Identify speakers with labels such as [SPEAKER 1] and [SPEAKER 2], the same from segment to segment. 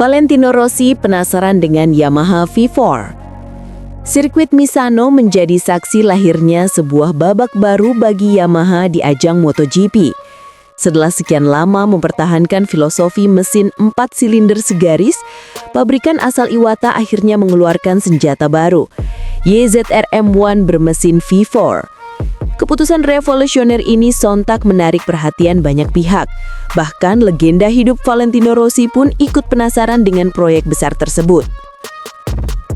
[SPEAKER 1] Valentino Rossi penasaran dengan Yamaha V4. Sirkuit Misano menjadi saksi lahirnya sebuah babak baru bagi Yamaha di ajang MotoGP. Setelah sekian lama mempertahankan filosofi mesin 4 silinder segaris, pabrikan asal Iwata akhirnya mengeluarkan senjata baru, YZR-M1 bermesin V4. Keputusan revolusioner ini sontak menarik perhatian banyak pihak. Bahkan legenda hidup Valentino Rossi pun ikut penasaran dengan proyek besar tersebut.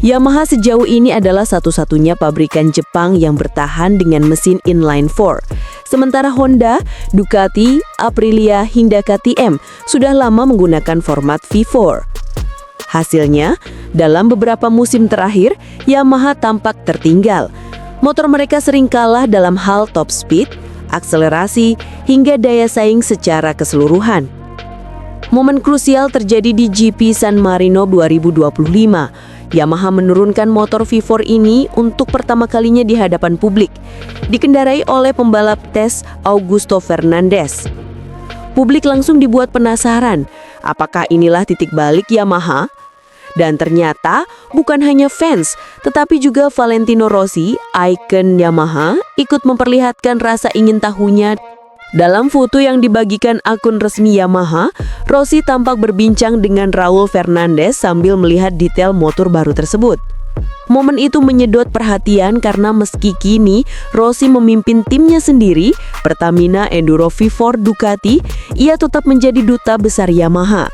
[SPEAKER 1] Yamaha sejauh ini adalah satu-satunya pabrikan Jepang yang bertahan dengan mesin inline 4. Sementara Honda, Ducati, Aprilia, hingga KTM sudah lama menggunakan format V4. Hasilnya, dalam beberapa musim terakhir, Yamaha tampak tertinggal. Motor mereka sering kalah dalam hal top speed, akselerasi, hingga daya saing secara keseluruhan. Momen krusial terjadi di GP San Marino 2025. Yamaha menurunkan motor V4 ini untuk pertama kalinya di hadapan publik, dikendarai oleh pembalap tes Augusto Fernandez. Publik langsung dibuat penasaran, apakah inilah titik balik Yamaha? Dan ternyata bukan hanya fans, tetapi juga Valentino Rossi, ikon Yamaha, ikut memperlihatkan rasa ingin tahunya. Dalam foto yang dibagikan akun resmi Yamaha, Rossi tampak berbincang dengan Raul Fernandez sambil melihat detail motor baru tersebut. Momen itu menyedot perhatian karena meski kini Rossi memimpin timnya sendiri, Pertamina Enduro V4 Ducati, ia tetap menjadi duta besar Yamaha.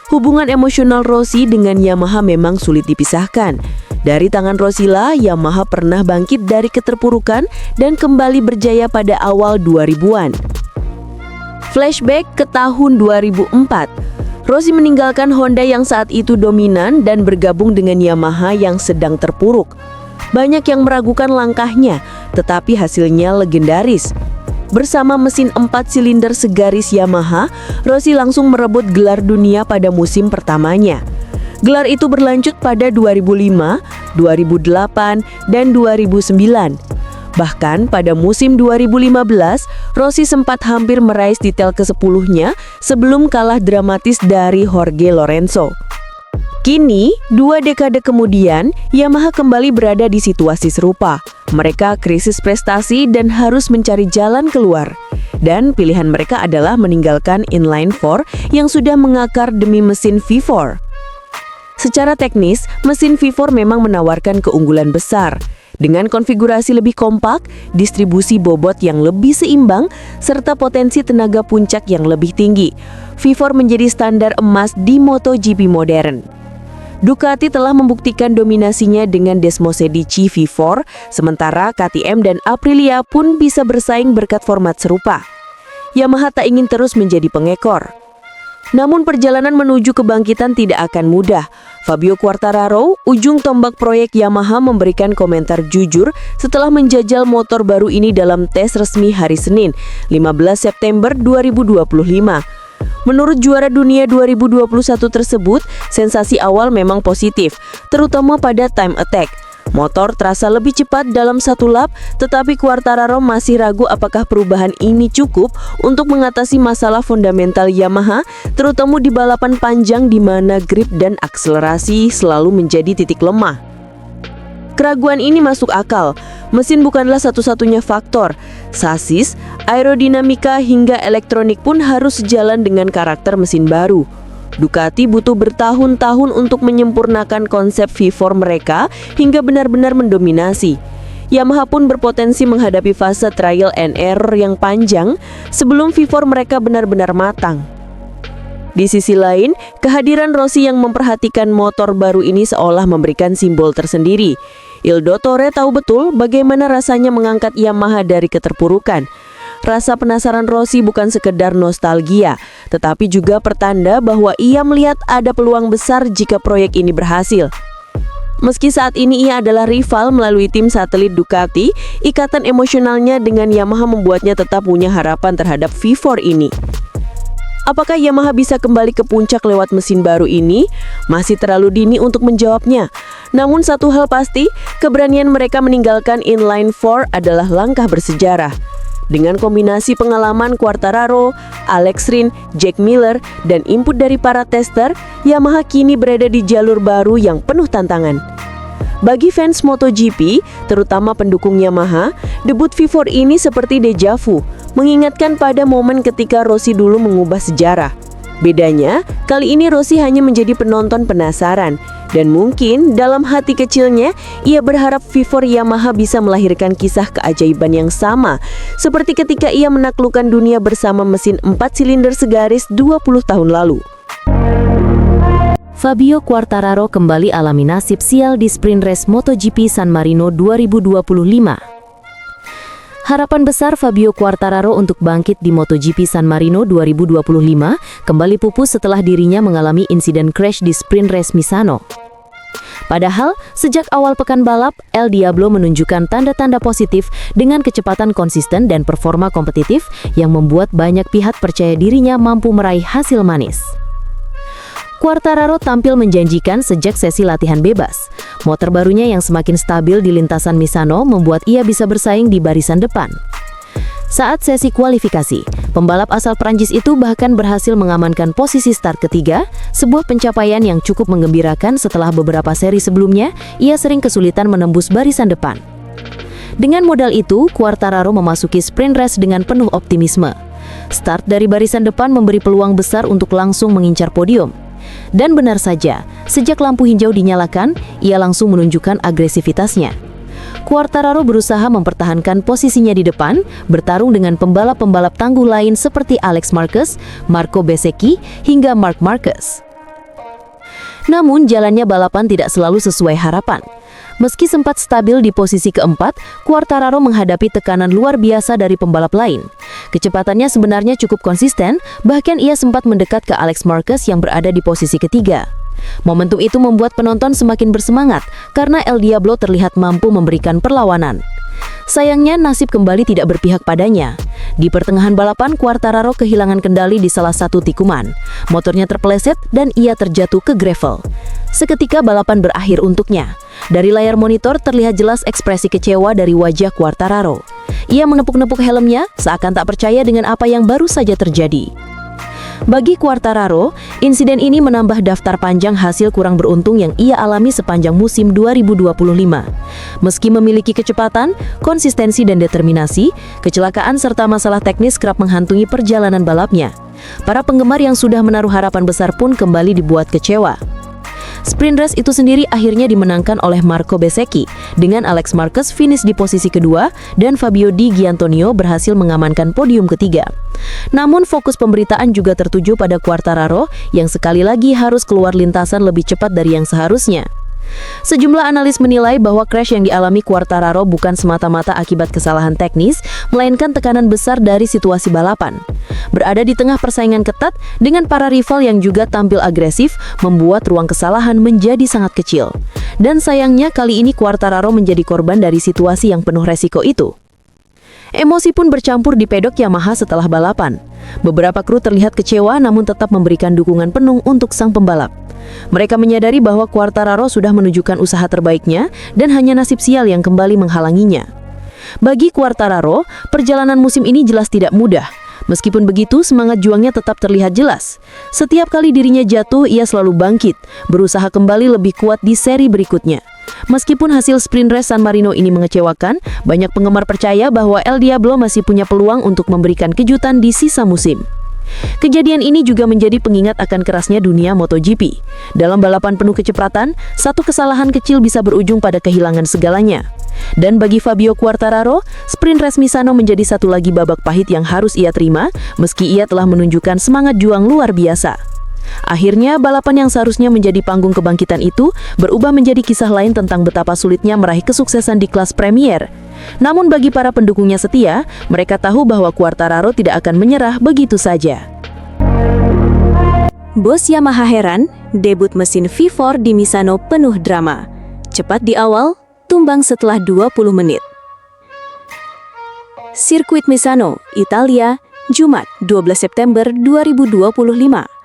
[SPEAKER 1] Hubungan emosional Rossi dengan Yamaha memang sulit dipisahkan. Dari tangan Rossilah, Yamaha pernah bangkit dari keterpurukan dan kembali berjaya pada awal 2000-an. Flashback ke tahun 2004, Rossi meninggalkan Honda yang saat itu dominan dan bergabung dengan Yamaha yang sedang terpuruk. Banyak yang meragukan langkahnya, tetapi hasilnya legendaris. Bersama mesin 4 silinder segaris Yamaha, Rossi langsung merebut gelar dunia pada musim pertamanya. Gelar itu berlanjut pada 2005, 2008, dan 2009. Bahkan pada musim 2015, Rossi sempat hampir meraih titel ke-10-nya sebelum kalah dramatis dari Jorge Lorenzo. Kini, 2 dekade kemudian, Yamaha kembali berada di situasi serupa. Mereka krisis prestasi dan harus mencari jalan keluar. Dan pilihan mereka adalah meninggalkan inline 4 yang sudah mengakar demi mesin V4. Secara teknis, mesin V4 memang menawarkan keunggulan besar. Dengan konfigurasi lebih kompak, distribusi bobot yang lebih seimbang, serta potensi tenaga puncak yang lebih tinggi, V4 menjadi standar emas di MotoGP modern. Ducati telah membuktikan dominasinya dengan Desmosedici V4, sementara KTM dan Aprilia pun bisa bersaing berkat format serupa. Yamaha tak ingin terus menjadi pengekor. Namun perjalanan menuju kebangkitan tidak akan mudah. Fabio Quartararo, ujung tombak proyek Yamaha, memberikan komentar jujur setelah menjajal motor baru ini dalam tes resmi hari Senin, 15 September 2025. Menurut juara dunia 2021 tersebut, sensasi awal memang positif, terutama pada time attack. Motor terasa lebih cepat dalam satu lap, tetapi Quartararo masih ragu apakah perubahan ini cukup untuk mengatasi masalah fundamental Yamaha, terutama di balapan panjang di mana grip dan akselerasi selalu menjadi titik lemah. Keraguan ini masuk akal. Mesin bukanlah satu-satunya faktor. Sasis, aerodinamika, hingga elektronik pun harus sejalan dengan karakter mesin baru. Ducati butuh bertahun-tahun untuk menyempurnakan konsep V4 mereka hingga benar-benar mendominasi. Yamaha pun berpotensi menghadapi fase trial and error yang panjang sebelum V4 mereka benar-benar matang. Di sisi lain, kehadiran Rossi yang memperhatikan motor baru ini seolah memberikan simbol tersendiri. Il Dottore tahu betul bagaimana rasanya mengangkat Yamaha dari keterpurukan. Rasa penasaran Rossi bukan sekedar nostalgia, tetapi juga pertanda bahwa ia melihat ada peluang besar jika proyek ini berhasil. Meski saat ini ia adalah rival melalui tim satelit Ducati, ikatan emosionalnya dengan Yamaha membuatnya tetap punya harapan terhadap V4 ini. Apakah Yamaha bisa kembali ke puncak lewat mesin baru ini? Masih terlalu dini untuk menjawabnya. Namun satu hal pasti, keberanian mereka meninggalkan inline 4 adalah langkah bersejarah. Dengan kombinasi pengalaman Quartararo, Alex Rins, Jack Miller, dan input dari para tester, Yamaha kini berada di jalur baru yang penuh tantangan. Bagi fans MotoGP, terutama pendukung Yamaha, debut V4 ini seperti deja vu, mengingatkan pada momen ketika Rossi dulu mengubah sejarah. Bedanya, kali ini Rossi hanya menjadi penonton penasaran, dan mungkin dalam hati kecilnya, ia berharap V4 Yamaha bisa melahirkan kisah keajaiban yang sama, seperti ketika ia menaklukkan dunia bersama mesin 4 silinder segaris 20 tahun lalu.
[SPEAKER 2] Fabio Quartararo kembali alami nasib sial di sprint race MotoGP San Marino 2025. Harapan besar Fabio Quartararo untuk bangkit di MotoGP San Marino 2025 kembali pupus setelah dirinya mengalami insiden crash di sprint race Misano. Padahal, sejak awal pekan balap, El Diablo menunjukkan tanda-tanda positif dengan kecepatan konsisten dan performa kompetitif yang membuat banyak pihak percaya dirinya mampu meraih hasil manis. Quartararo tampil menjanjikan sejak sesi latihan bebas. Motor barunya yang semakin stabil di lintasan Misano membuat ia bisa bersaing di barisan depan. Saat sesi kualifikasi, pembalap asal Prancis itu bahkan berhasil mengamankan posisi start ketiga, sebuah pencapaian yang cukup menggembirakan setelah beberapa seri sebelumnya ia sering kesulitan menembus barisan depan. Dengan modal itu, Quartararo memasuki sprint race dengan penuh optimisme. Start dari barisan depan memberi peluang besar untuk langsung mengincar podium. Dan benar saja, sejak lampu hijau dinyalakan, ia langsung menunjukkan agresivitasnya. Quartararo berusaha mempertahankan posisinya di depan, bertarung dengan pembalap-pembalap tangguh lain seperti Alex Marquez, Marco Bezzecchi, hingga Marc Marquez. Namun, jalannya balapan tidak selalu sesuai harapan. Meski sempat stabil di posisi keempat, Quartararo menghadapi tekanan luar biasa dari pembalap lain. Kecepatannya sebenarnya cukup konsisten, bahkan ia sempat mendekat ke Alex Marquez yang berada di posisi ketiga. Momentum itu membuat penonton semakin bersemangat, karena El Diablo terlihat mampu memberikan perlawanan. Sayangnya nasib kembali tidak berpihak padanya. Di pertengahan balapan, Quartararo kehilangan kendali di salah satu tikungan. Motornya terpeleset dan ia terjatuh ke gravel. Seketika balapan berakhir untuknya. Dari layar monitor terlihat jelas ekspresi kecewa dari wajah Quartararo. Ia menepuk-nepuk helmnya, seakan tak percaya dengan apa yang baru saja terjadi. Bagi Quartararo, insiden ini menambah daftar panjang hasil kurang beruntung yang ia alami sepanjang musim 2025. Meski memiliki kecepatan, konsistensi dan determinasi, kecelakaan serta masalah teknis kerap menghantui perjalanan balapnya. Para penggemar yang sudah menaruh harapan besar pun kembali dibuat kecewa. Sprint race itu sendiri akhirnya dimenangkan oleh Marco Bezzecchi, dengan Alex Marquez finish di posisi kedua dan Fabio Di Giannantonio berhasil mengamankan podium ketiga. Namun fokus pemberitaan juga tertuju pada Quartararo yang sekali lagi harus keluar lintasan lebih cepat dari yang seharusnya. Sejumlah analis menilai bahwa crash yang dialami Quartararo bukan semata-mata akibat kesalahan teknis, melainkan tekanan besar dari situasi balapan. Berada di tengah persaingan ketat dengan para rival yang juga tampil agresif, membuat ruang kesalahan menjadi sangat kecil. Dan sayangnya kali ini Quartararo menjadi korban dari situasi yang penuh resiko itu. Emosi pun bercampur di pedok Yamaha setelah balapan. Beberapa kru terlihat kecewa namun tetap memberikan dukungan penuh untuk sang pembalap. Mereka menyadari bahwa Quartararo sudah menunjukkan usaha terbaiknya dan hanya nasib sial yang kembali menghalanginya. Bagi Quartararo, perjalanan musim ini jelas tidak mudah. Meskipun begitu, semangat juangnya tetap terlihat jelas. Setiap kali dirinya jatuh, ia selalu bangkit, berusaha kembali lebih kuat di seri berikutnya. Meskipun hasil sprint race San Marino ini mengecewakan, banyak penggemar percaya bahwa El Diablo masih punya peluang untuk memberikan kejutan di sisa musim. Kejadian ini juga menjadi pengingat akan kerasnya dunia MotoGP. Dalam balapan penuh kecepatan, satu kesalahan kecil bisa berujung pada kehilangan segalanya. Dan bagi Fabio Quartararo, sprint race Misano menjadi satu lagi babak pahit yang harus ia terima, meski ia telah menunjukkan semangat juang luar biasa. Akhirnya, balapan yang seharusnya menjadi panggung kebangkitan itu berubah menjadi kisah lain tentang betapa sulitnya meraih kesuksesan di kelas Premier. Namun bagi para pendukungnya setia, mereka tahu bahwa Quartararo tidak akan menyerah begitu saja.
[SPEAKER 3] Bos Yamaha heran, debut mesin V4 di Misano penuh drama. Cepat di awal, tumbang setelah 20 menit. Sirkuit Misano, Italia, Jumat, 12 September 2025.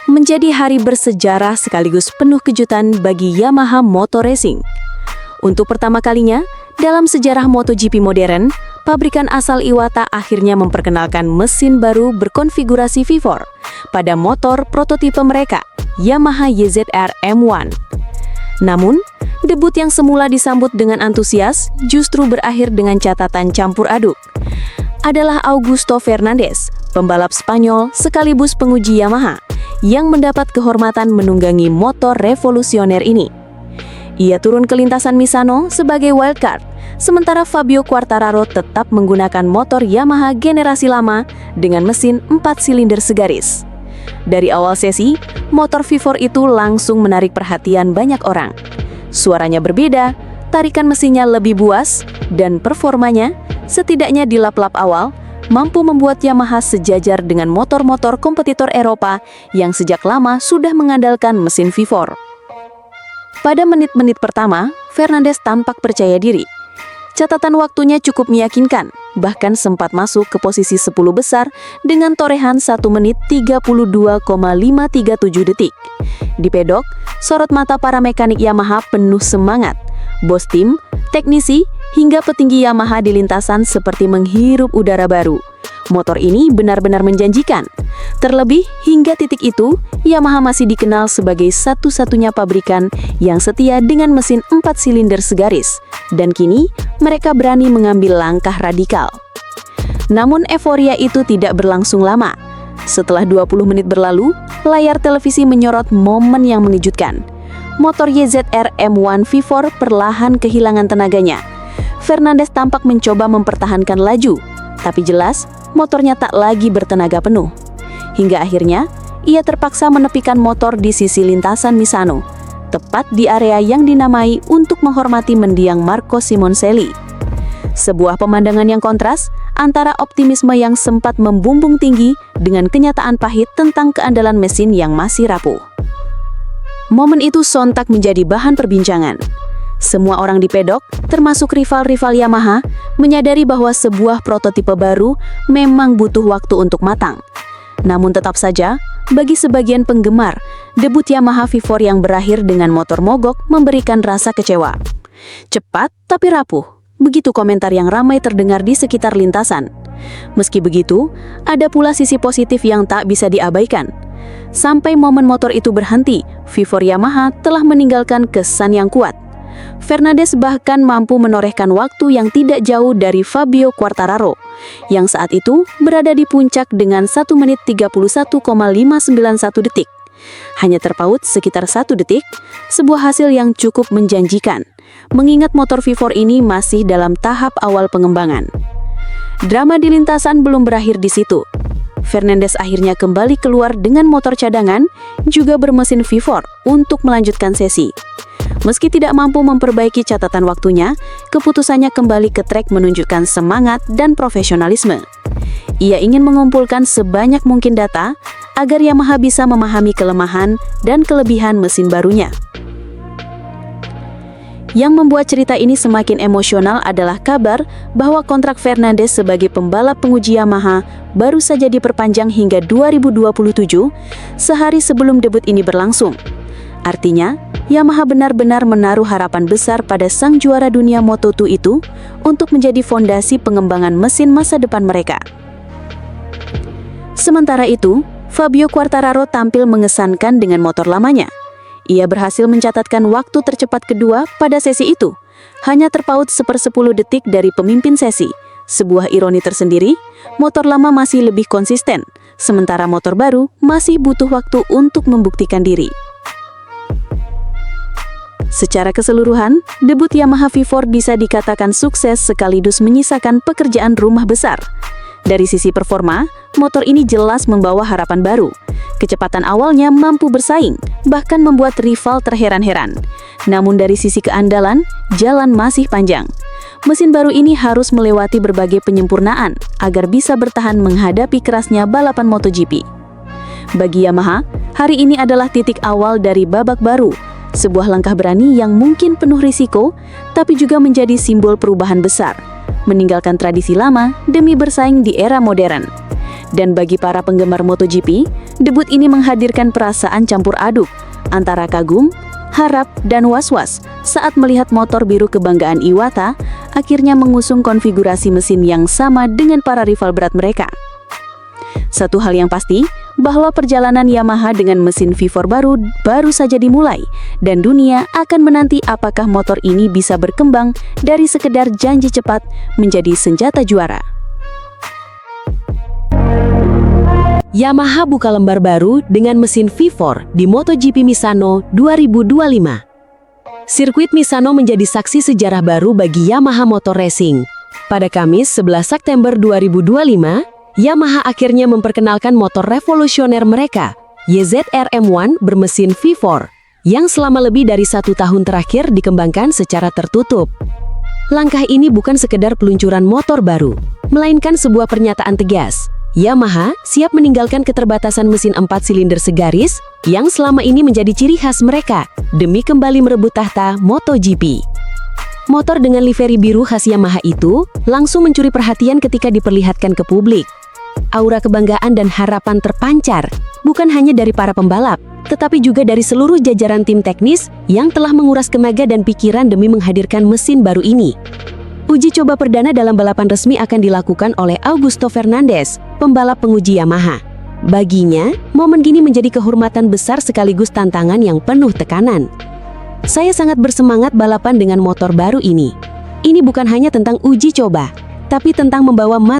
[SPEAKER 3] Menjadi hari bersejarah sekaligus penuh kejutan bagi Yamaha Motor Racing. Untuk pertama kalinya, dalam sejarah MotoGP modern, pabrikan asal Iwata akhirnya memperkenalkan mesin baru berkonfigurasi V4 pada motor prototipe mereka, Yamaha YZR M1. Namun, debut yang semula disambut dengan antusias justru berakhir dengan catatan campur aduk. Adalah Augusto Fernandez, pembalap Spanyol sekaligus penguji Yamaha, yang mendapat kehormatan menunggangi motor revolusioner ini. Ia turun ke lintasan Misano sebagai wildcard, sementara Fabio Quartararo tetap menggunakan motor Yamaha generasi lama dengan mesin 4 silinder segaris. Dari awal sesi, motor V4 itu langsung menarik perhatian banyak orang. Suaranya berbeda, tarikan mesinnya lebih buas, dan performanya, setidaknya di lap-lap awal, mampu membuat Yamaha sejajar dengan motor-motor kompetitor Eropa yang sejak lama sudah mengandalkan mesin V4. Pada menit-menit pertama, Fernandez tampak percaya diri. Catatan waktunya cukup meyakinkan, bahkan sempat masuk ke posisi 10 besar dengan torehan 1 menit 32,537 detik. Di pedok, sorot mata para mekanik Yamaha penuh semangat. Bos tim, teknisi, hingga petinggi Yamaha di lintasan seperti menghirup udara baru. Motor ini benar-benar menjanjikan. Terlebih, hingga titik itu, Yamaha masih dikenal sebagai satu-satunya pabrikan yang setia dengan mesin 4 silinder segaris. Dan kini, mereka berani mengambil langkah radikal. Namun euforia itu tidak berlangsung lama. Setelah 20 menit berlalu, layar televisi menyorot momen yang mengejutkan. Motor YZR M1 V4 perlahan kehilangan tenaganya. Fernandez tampak mencoba mempertahankan laju, tapi jelas motornya tak lagi bertenaga penuh. Hingga akhirnya, ia terpaksa menepikan motor di sisi lintasan Misano, tepat di area yang dinamai untuk menghormati mendiang Marco Simoncelli. Sebuah pemandangan yang kontras antara optimisme yang sempat membumbung tinggi dengan kenyataan pahit tentang keandalan mesin yang masih rapuh. Momen itu sontak menjadi bahan perbincangan. Semua orang di pedok, termasuk rival-rival Yamaha, menyadari bahwa sebuah prototipe baru memang butuh waktu untuk matang. Namun tetap saja, bagi sebagian penggemar, debut Yamaha V4 yang berakhir dengan motor mogok memberikan rasa kecewa. Cepat tapi rapuh, begitu komentar yang ramai terdengar di sekitar lintasan. Meski begitu, ada pula sisi positif yang tak bisa diabaikan. Sampai momen motor itu berhenti, V4 Yamaha telah meninggalkan kesan yang kuat. Fernandez bahkan mampu menorehkan waktu yang tidak jauh dari Fabio Quartararo, yang saat itu berada di puncak dengan 1 menit 31,591 detik. Hanya terpaut sekitar 1 detik, sebuah hasil yang cukup menjanjikan, mengingat motor V4 ini masih dalam tahap awal pengembangan. Drama di lintasan belum berakhir di situ. Fernandez akhirnya kembali keluar dengan motor cadangan, juga bermesin V4 untuk melanjutkan sesi. Meski tidak mampu memperbaiki catatan waktunya, keputusannya kembali ke trek menunjukkan semangat dan profesionalisme. Ia ingin mengumpulkan sebanyak mungkin data agar Yamaha bisa memahami kelemahan dan kelebihan mesin barunya. Yang membuat cerita ini semakin emosional adalah kabar bahwa kontrak Fernandez sebagai pembalap penguji Yamaha baru saja diperpanjang hingga 2027, sehari sebelum debut ini berlangsung. Artinya, Yamaha benar-benar menaruh harapan besar pada sang juara dunia Moto2 itu untuk menjadi fondasi pengembangan mesin masa depan mereka. Sementara itu, Fabio Quartararo tampil mengesankan dengan motor lamanya. Ia berhasil mencatatkan waktu tercepat kedua pada sesi itu, hanya terpaut 1/10 detik dari pemimpin sesi. Sebuah ironi tersendiri, motor lama masih lebih konsisten, sementara motor baru masih butuh waktu untuk membuktikan diri. Secara keseluruhan, debut Yamaha V4 bisa dikatakan sukses sekaligus menyisakan pekerjaan rumah besar. Dari sisi performa, motor ini jelas membawa harapan baru. Kecepatan awalnya mampu bersaing, bahkan membuat rival terheran-heran. Namun dari sisi keandalan, jalan masih panjang. Mesin baru ini harus melewati berbagai penyempurnaan agar bisa bertahan menghadapi kerasnya balapan MotoGP. Bagi Yamaha, hari ini adalah titik awal dari babak baru. Sebuah langkah berani yang mungkin penuh risiko, tapi juga menjadi simbol perubahan besar, meninggalkan tradisi lama demi bersaing di era modern. Dan bagi para penggemar MotoGP, debut ini menghadirkan perasaan campur aduk, antara kagum, harap, dan was-was saat melihat motor biru kebanggaan Iwata akhirnya mengusung konfigurasi mesin yang sama dengan para rival berat mereka. Satu hal yang pasti, bahwa perjalanan Yamaha dengan mesin V4 baru saja dimulai, dan dunia akan menanti apakah motor ini bisa berkembang dari sekedar janji cepat menjadi senjata juara.
[SPEAKER 2] Yamaha buka lembar baru dengan mesin V4 di MotoGP Misano 2025. Sirkuit Misano menjadi saksi sejarah baru bagi Yamaha Motor Racing. Pada Kamis 11 September 2025, Yamaha akhirnya memperkenalkan motor revolusioner mereka, YZR M1 bermesin V4, yang selama lebih dari 1 tahun terakhir dikembangkan secara tertutup. Langkah ini bukan sekedar peluncuran motor baru, melainkan sebuah pernyataan tegas. Yamaha siap meninggalkan keterbatasan mesin 4 silinder segaris yang selama ini menjadi ciri khas mereka demi kembali merebut tahta MotoGP. Motor dengan livery biru khas Yamaha itu langsung mencuri perhatian ketika diperlihatkan ke publik. Aura kebanggaan dan harapan terpancar, bukan hanya dari para pembalap, tetapi juga dari seluruh jajaran tim teknis yang telah menguras tenaga dan pikiran demi menghadirkan mesin baru ini. Uji coba perdana dalam balapan resmi akan dilakukan oleh Augusto Fernandez, pembalap penguji Yamaha. Baginya, momen gini menjadi kehormatan besar sekaligus tantangan yang penuh tekanan. Saya sangat bersemangat balapan dengan motor baru ini. Ini bukan hanya tentang uji coba, tapi tentang membawa